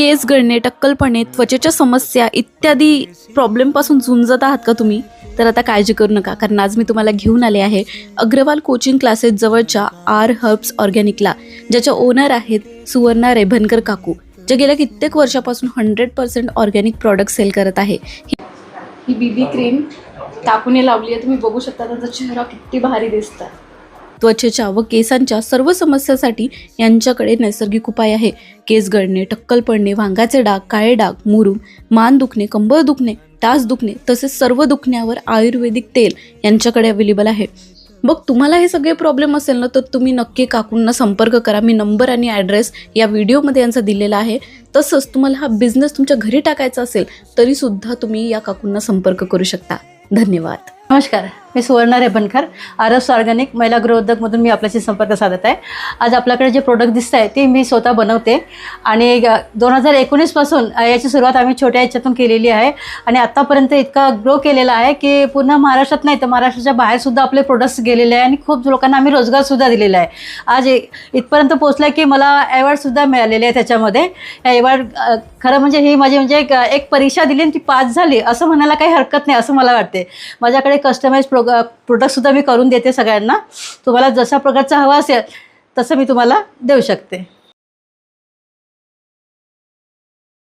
केस गळणे, टक्कलपणे, त्वचेच्या समस्या इत्यादी प्रॉब्लेमपासून झुंजत आहात का तुम्ही? तर आता काळजी करू नका, कारण आज मी तुम्हाला घेऊन आले आहे अग्रवाल कोचिंग क्लासेस जवळच्या आर हर्ब्स ऑर्गॅनिकला, ज्याच्या ओनर आहेत सुवर्णा रेभनकर काकू, जे गेल्या कित्येक वर्षापासून 100% ऑर्गॅनिक प्रॉडक्ट सेल करत आहे। ही बीबी क्रीम काकूने लावली आहे, तुम्ही बघू शकता त्याचा चेहरा किती भारी दिसतो। त्वचेच्या व केसांच्या सर्व समस्यासाठी यांच्याकडे नैसर्गिक उपाय आहे। केस गळणे, टक्कल पडणे, वांगाचे डाग, काळे डाग, मुरूम, मान दुखणे, कंबर दुखणे, टाच दुखणे तसेच सर्व दुखण्यावर आयुर्वेदिक तेल यांच्याकडे अवेलेबल आहे। मग तुम्हाला हे सगळे प्रॉब्लेम असेल ना, तर तुम्ही नक्की काकूंना संपर्क करा। मी नंबर आणि ॲड्रेस या व्हिडिओमध्ये यांचा दिलेला आहे। तसंच तुम्हाला हा बिझनेस तुमच्या घरी टाकायचा असेल तरीसुद्धा तुम्ही या काकूंना संपर्क करू शकता। धन्यवाद। नमस्कार, मी सुवर्णा रेभनकर, आरस ऑर्गॅनिक महिला गृहोद्योगमधून मी आपल्याशी संपर्क साधत आहे। आज आपल्याकडे जे प्रोडक्ट दिसत आहे ते मी स्वतः बनवते आणि 2019 पासून याची सुरुवात आम्ही छोट्या ह्याच्यातून केलेली आहे आणि आत्तापर्यंत इतका ग्रो केलेला आहे की पूर्ण महाराष्ट्रात नाही तर महाराष्ट्राच्या बाहेरसुद्धा आपले प्रोडक्ट्स गेलेले आहे आणि खूप लोकांना आम्ही रोजगारसुद्धा दिलेला आहे। आज इथपर्यंत पोहोचलं की मला अवॉर्डसुद्धा मिळालेले आहे त्याच्यामध्ये। हे अवॉर्ड खरं म्हणजे ही माझी म्हणजे एक परीक्षा दिली आणि ती पास झाली असं म्हणायला काही हरकत नाही असं मला वाटते। माझ्याकडे कस्टमाइज प्रोडक्टसुद्धा मी करून देते सगळ्यांना। तुम्हाला जशा प्रकारचा हवा असेल तसं मी तुम्हाला देऊ शकते।